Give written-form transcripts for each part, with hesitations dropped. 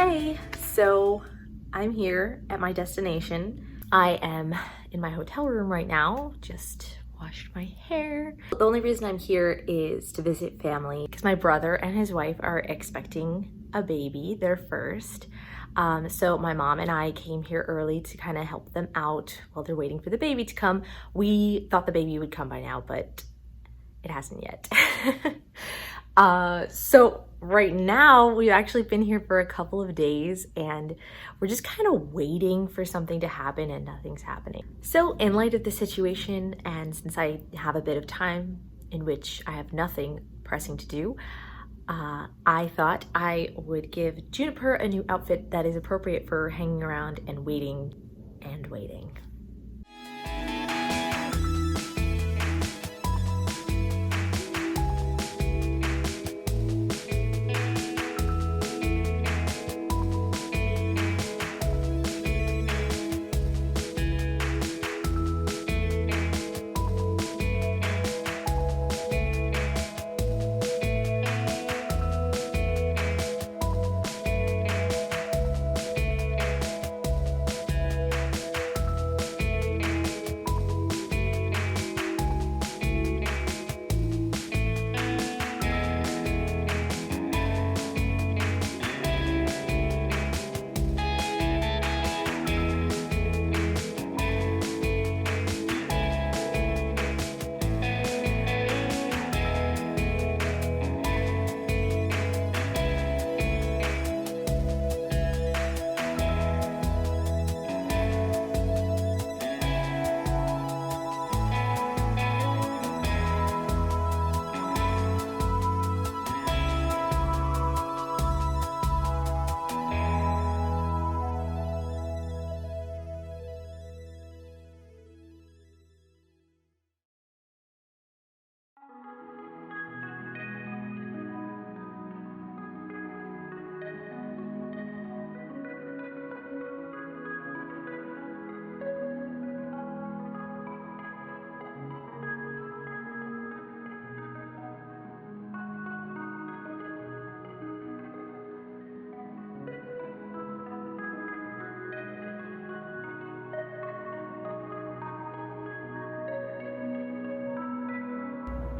Hey, so I'm here at my destination. I am in my hotel room right now, just washed my hair. The only reason I'm here is to visit family because my brother and his wife are expecting a baby, their first. So my mom and I came here early to kind of help them out while they're waiting for the baby to come. We thought the baby would come by now, but it hasn't yet. So right now we've actually been here for a couple of days and we're just kind of waiting for something to happen and nothing's happening. So in light of the situation, and since I have a bit of time in which I have nothing pressing to do, I thought I would give Juniper a new outfit that is appropriate for hanging around and waiting and waiting.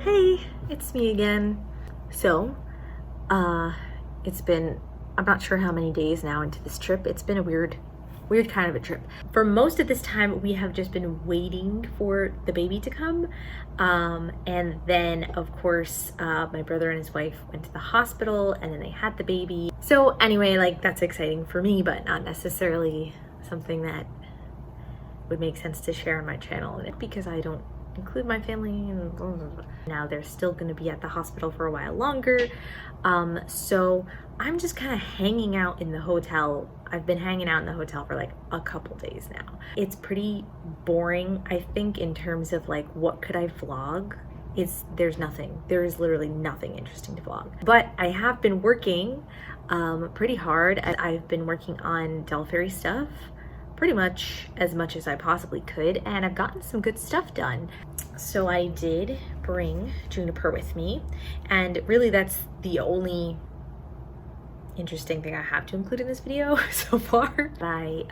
Hey, it's me again. So, it's been, I'm not sure how many days now into this trip. It's been a weird kind of a trip. For most of this time, we have just been waiting for the baby to come. And then, of course, my brother and his wife went to the hospital and then they had the baby. So anyway, like that's exciting for me, but not necessarily something that would make sense to share on my channel because I don't include my family and blah, blah, blah. Now they're still going to be at the hospital for a while longer, so I'm just kind of hanging out in the hotel. I've been hanging out in the hotel for like a couple days now. It's pretty boring, I think, in terms of like what could I vlog. There's nothing. There is literally nothing interesting to vlog, but I have been working pretty hard. I've been working on doll fairy stuff pretty much as I possibly could, and I've gotten some good stuff done. So I did bring Juniper with me, and really that's the only interesting thing I have to include in this video so far. I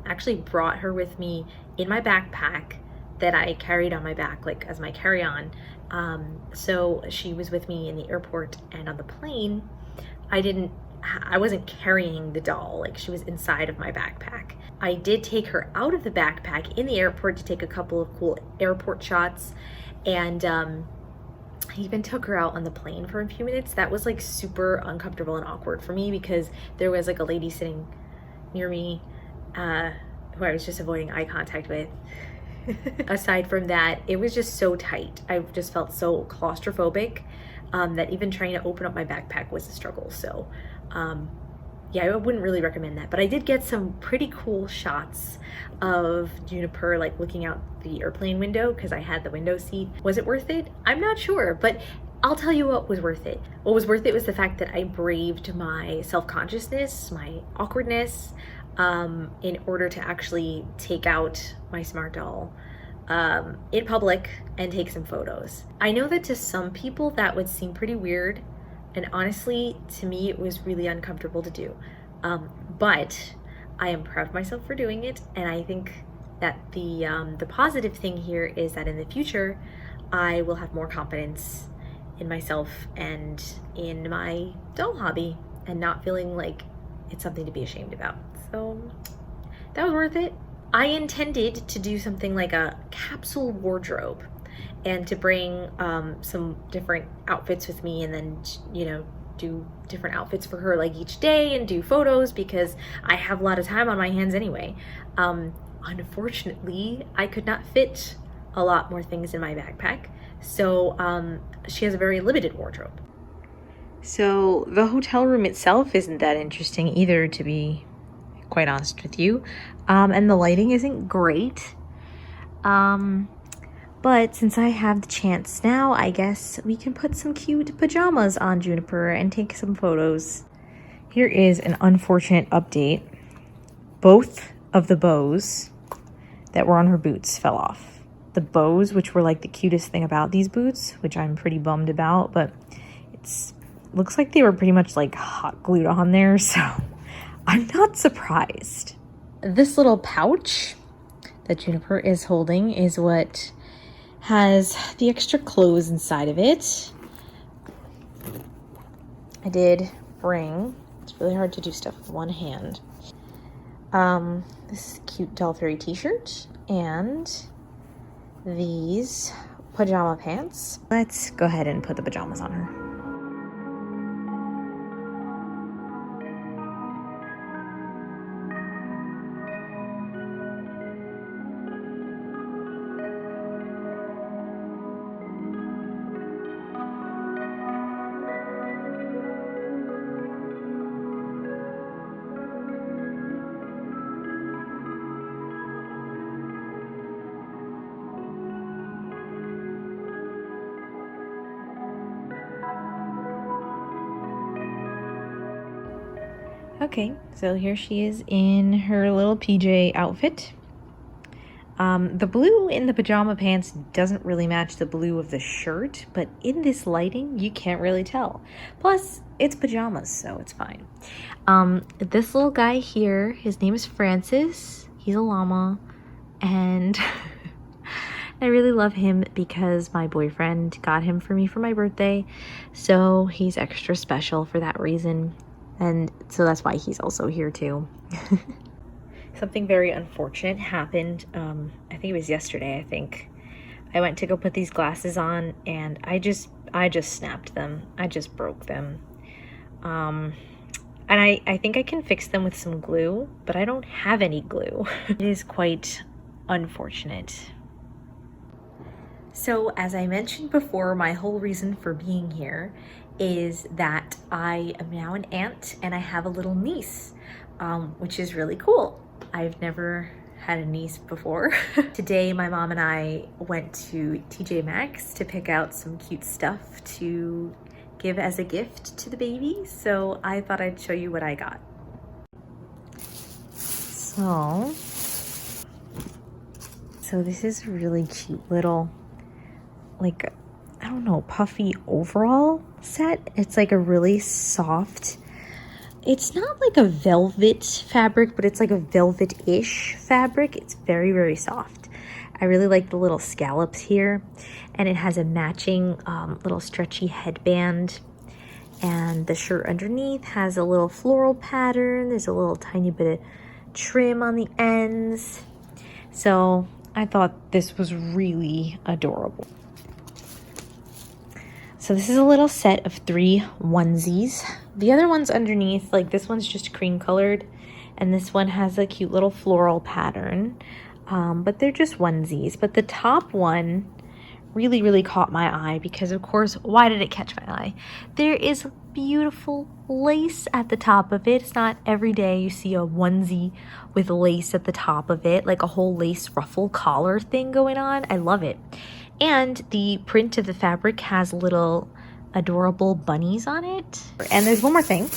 actually brought her with me in my backpack that I carried on my back, like as my carry-on. So she was with me in the airport, and on the plane I wasn't carrying the doll, like she was inside of my backpack. I did take her out of the backpack in the airport to take a couple of cool airport shots, and I even took her out on the plane for a few minutes. That was like super uncomfortable and awkward for me because there was like a lady sitting near me who I was just avoiding eye contact with. Aside from that, it was just so tight. I just felt so claustrophobic that even trying to open up my backpack was a struggle. So yeah, I wouldn't really recommend that, but I did get some pretty cool shots of Juniper like looking out the airplane window because I had the window seat. Was it worth it? I'm not sure, but I'll tell you what was worth it. What was worth it was the fact that I braved my self-consciousness, my awkwardness, in order to actually take out my smart doll in public and take some photos. I know that to some people that would seem pretty weird, and honestly, to me, it was really uncomfortable to do. But I am proud of myself for doing it, and I think that the positive thing here is that in the future, I will have more confidence in myself and in my doll hobby, and not feeling like it's something to be ashamed about. So that was worth it. I intended to do something like a capsule wardrobe and to bring some different outfits with me, and then, you know, do different outfits for her like each day and do photos, because I have a lot of time on my hands anyway. Unfortunately, I could not fit a lot more things in my backpack, so she has a very limited wardrobe. So the hotel room itself isn't that interesting either, to be quite honest with you, and the lighting isn't great, but since I have the chance now, I guess we can put some cute pajamas on Juniper and take some photos. Here is an unfortunate update. Both of the bows that were on her boots fell off. The bows, which were like the cutest thing about these boots, which I'm pretty bummed about, but looks like they were pretty much like hot glued on there, so I'm not surprised. This little pouch that Juniper is holding is what has the extra clothes inside of it. I did bring, it's really hard to do stuff with one hand. This cute Doll Theri t-shirt and these pajama pants. Let's go ahead and put the pajamas on her. Okay, so here she is in her little PJ outfit. The blue in the pajama pants doesn't really match the blue of the shirt, but in this lighting, you can't really tell. Plus, it's pajamas, so it's fine. This little guy here, his name is Francis. He's a llama, and I really love him because my boyfriend got him for me for my birthday, so he's extra special for that reason. And so that's why he's also here too. Something very unfortunate happened. I think it was yesterday, I think. I went to go put these glasses on and I just snapped them. I just broke them. And I think I can fix them with some glue, but I don't have any glue. It is quite unfortunate. So as I mentioned before, my whole reason for being here is that I am now an aunt and I have a little niece, which is really cool. I've never had a niece before. Today, my mom and I went to TJ Maxx to pick out some cute stuff to give as a gift to the baby. So I thought I'd show you what I got. So this is a really cute little, like, I don't know, puffy overall set. It's like a really soft, it's not like a velvet fabric, but it's like a velvet-ish fabric. It's very, very soft. I really like the little scallops here, and it has a matching little stretchy headband, and the shirt underneath has a little floral pattern. There's a little tiny bit of trim on the ends. So I thought this was really adorable. So this is a little set of 3 onesies. The other one's underneath, like this one's just cream colored, and this one has a cute little floral pattern, but they're just onesies. But the top one really, really caught my eye because, of course, why did it catch my eye? There is beautiful lace at the top of it. It's not every day you see a onesie with lace at the top of it, like a whole lace ruffle collar thing going on. I love it. And the print of the fabric has little adorable bunnies on it. And there's one more thing.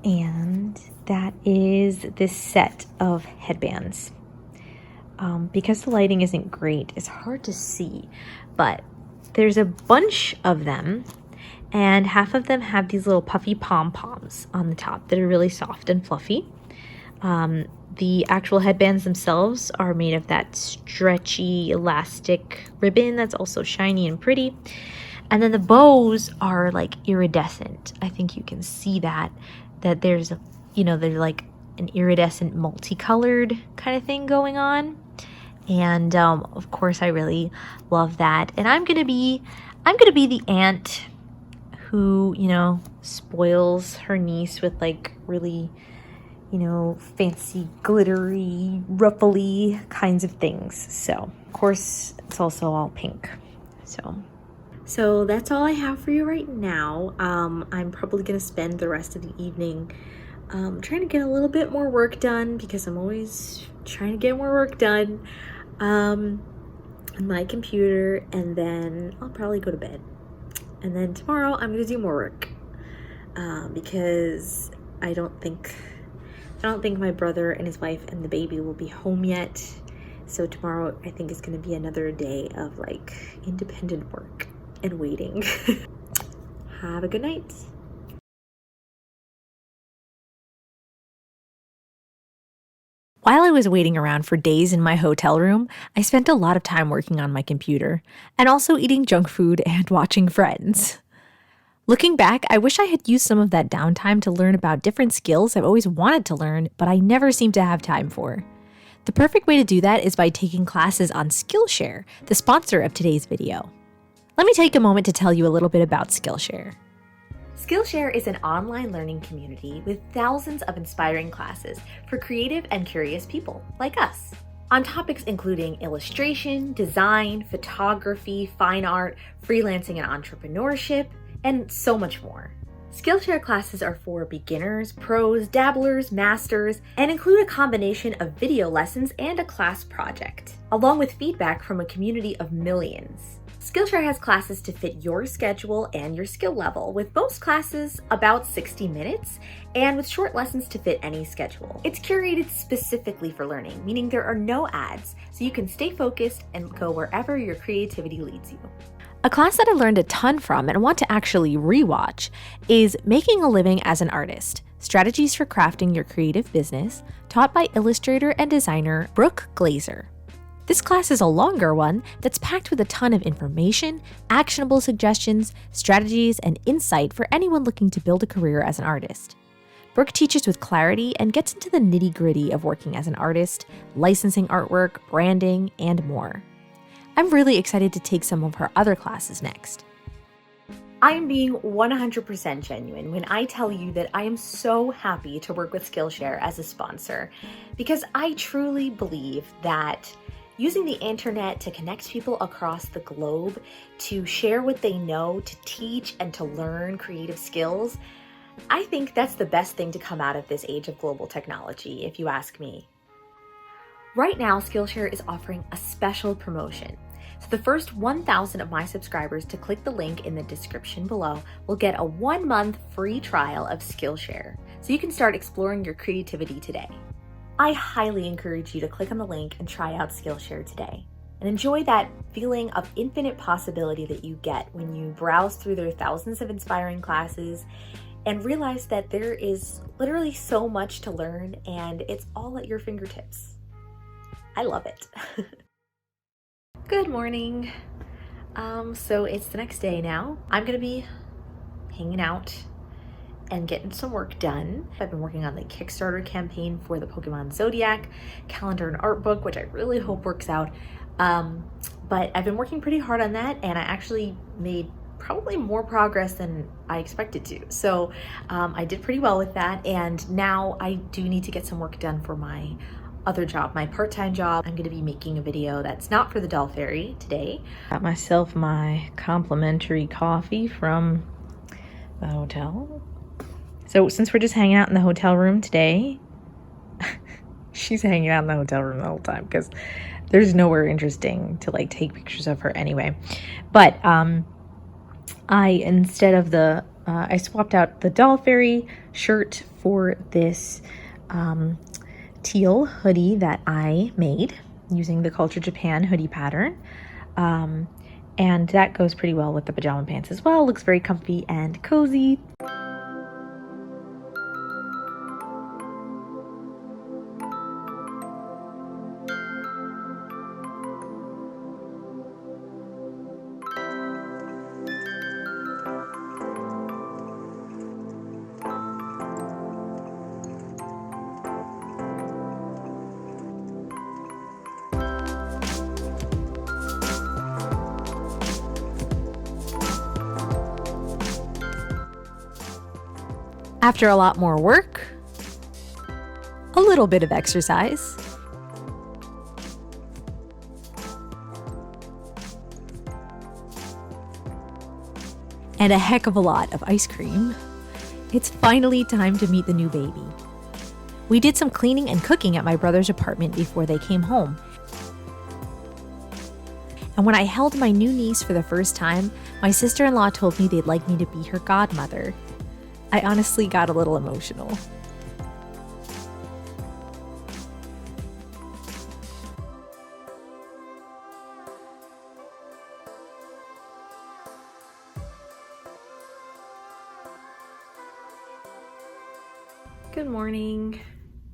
And that is this set of headbands. Because the lighting isn't great, it's hard to see. But there's a bunch of them. And half of them have these little puffy pom-poms on the top that are really soft and fluffy. The actual headbands themselves are made of that stretchy elastic ribbon that's also shiny and pretty. And then the bows are like iridescent. I think you can see that there's, they're like an iridescent multicolored kind of thing going on. And of course I really love that. And I'm gonna be the aunt who, spoils her niece with like really, fancy, glittery, ruffly kinds of things. So, of course, it's also all pink. So that's all I have for you right now. I'm probably going to spend the rest of the evening trying to get a little bit more work done, because I'm always trying to get more work done on my computer, and then I'll probably go to bed. And then tomorrow I'm going to do more work because I don't think my brother and his wife and the baby will be home yet. So tomorrow I think is going to be another day of like independent work and waiting. Have a good night. While I was waiting around for days in my hotel room, I spent a lot of time working on my computer and also eating junk food and watching Friends. Looking back, I wish I had used some of that downtime to learn about different skills I've always wanted to learn, but I never seem to have time for. The perfect way to do that is by taking classes on Skillshare, the sponsor of today's video. Let me take a moment to tell you a little bit about Skillshare. Skillshare is an online learning community with thousands of inspiring classes for creative and curious people like us, on topics including illustration, design, photography, fine art, freelancing and entrepreneurship, and so much more. Skillshare classes are for beginners, pros, dabblers, masters, and include a combination of video lessons and a class project, along with feedback from a community of millions. Skillshare has classes to fit your schedule and your skill level, with most classes about 60 minutes, and with short lessons to fit any schedule. It's curated specifically for learning, meaning there are no ads, so you can stay focused and go wherever your creativity leads you. A class that I learned a ton from and want to actually rewatch is Making a Living as an Artist, Strategies for Crafting Your Creative Business, taught by illustrator and designer Brooke Glazer. This class is a longer one that's packed with a ton of information, actionable suggestions, strategies, and insight for anyone looking to build a career as an artist. Brooke teaches with clarity and gets into the nitty-gritty of working as an artist, licensing artwork, branding, and more. I'm really excited to take some of her other classes next. I'm being 100% genuine when I tell you that I am so happy to work with Skillshare as a sponsor, because I truly believe that using the internet to connect people across the globe, to share what they know, to teach and to learn creative skills, I think that's the best thing to come out of this age of global technology, if you ask me. Right now, Skillshare is offering a special promotion. So the first 1,000 of my subscribers to click the link in the description below will get a 1-month free trial of Skillshare, so you can start exploring your creativity today. I highly encourage you to click on the link and try out Skillshare today, and enjoy that feeling of infinite possibility that you get when you browse through their thousands of inspiring classes and realize that there is literally so much to learn and it's all at your fingertips. I love it. Good morning. So it's the next day now. I'm gonna be hanging out and getting some work done. I've been working on the Kickstarter campaign for the Pokemon Zodiac calendar and art book, which I really hope works out. But I've been working pretty hard on that, and I actually made probably more progress than I expected to. So I did pretty well with that, and now I do need to get some work done for my other job, my part-time job. I'm gonna be making a video that's not for the Doll Fairy today. Got myself my complimentary coffee from the hotel. So since we're just hanging out in the hotel room today, she's hanging out in the hotel room the whole time because there's nowhere interesting to like take pictures of her anyway. But instead of the, I swapped out the Doll Fairy shirt for this teal hoodie that I made using the Culture Japan hoodie pattern. And that goes pretty well with the pajama pants as well. Looks very comfy and cozy. After a lot more work, a little bit of exercise, and a heck of a lot of ice cream, it's finally time to meet the new baby. We did some cleaning and cooking at my brother's apartment before they came home. And when I held my new niece for the first time, my sister-in-law told me they'd like me to be her godmother. I honestly got a little emotional. Good morning.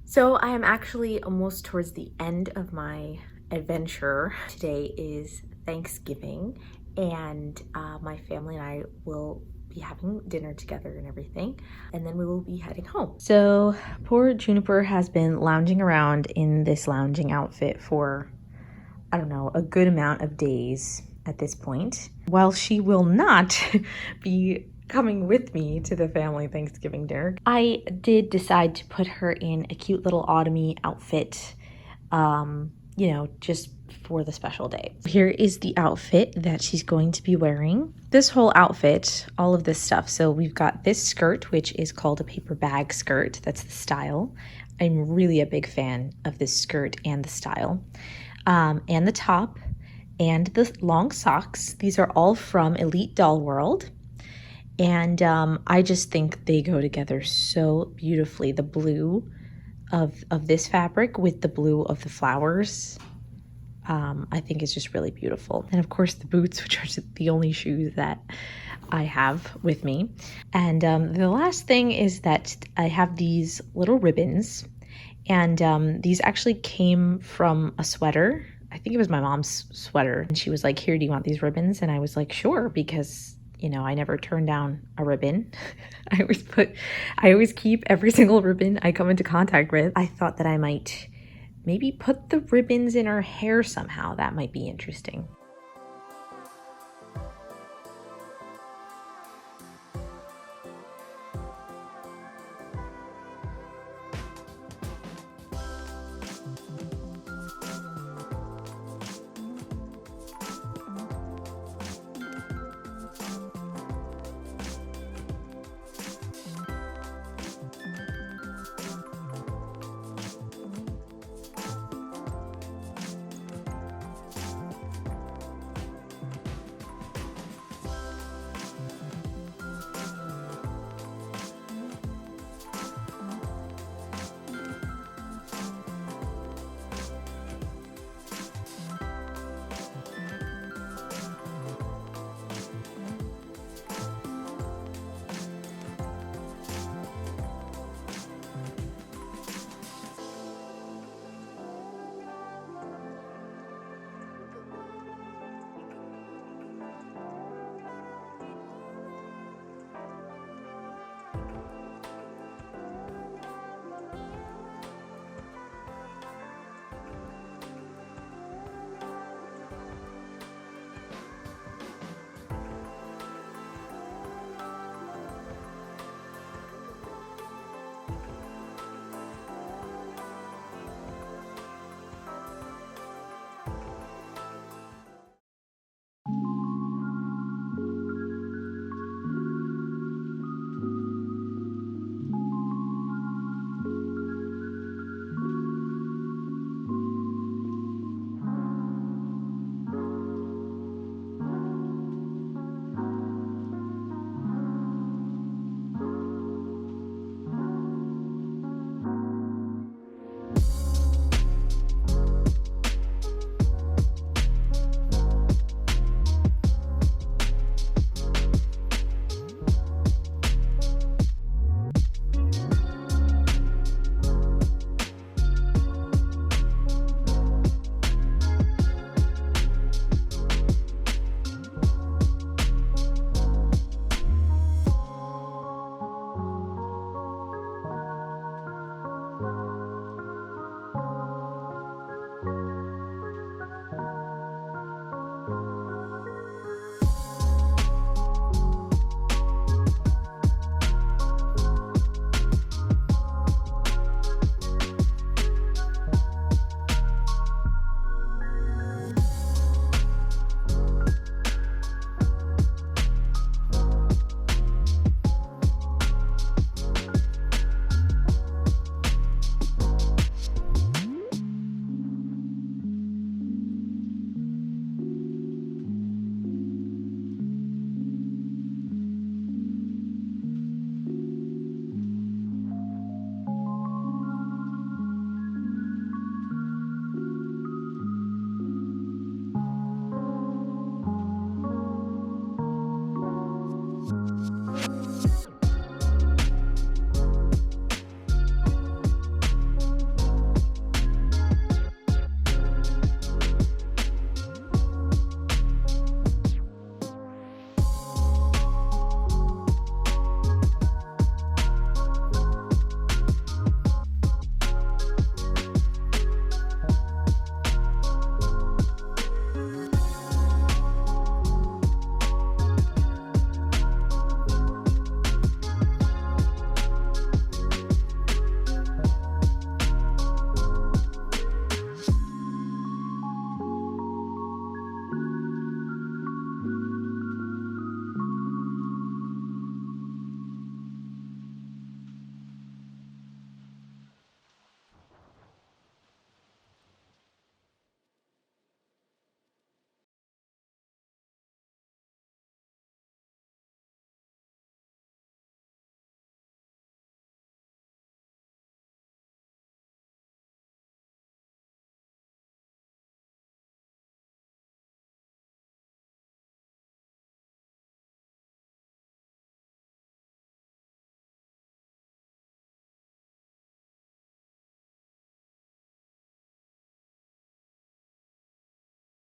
So I am actually almost towards the end of my adventure. Today is Thanksgiving, and my family and I will be having dinner together and everything, and then we will be heading home. So poor Juniper has been lounging around in this lounging outfit for, I don't know, a good amount of days at this point. While she will not be coming with me to the family Thanksgiving dinner, I did decide to put her in a cute little autumn-y outfit, you know, just for the special day. Here is the outfit that she's going to be wearing. This whole outfit, all of this stuff. So we've got this skirt, which is called a paper bag skirt. That's the style. I'm really a big fan of this skirt and the style. And the top and the long socks. These are all from Elite Doll World. And I just think they go together so beautifully. The blue of this fabric with the blue of the flowers, I think is just really beautiful. And of course the boots, which are the only shoes that I have with me. And the last thing is that I have these little ribbons, and these actually came from a sweater. I think it was my mom's sweater, and she was like, "Here, do you want these ribbons?" And I was like, "Sure," because you know, I never turn down a ribbon. I always keep every single ribbon I come into contact with. I thought that I might maybe put the ribbons in her hair somehow. That might be interesting.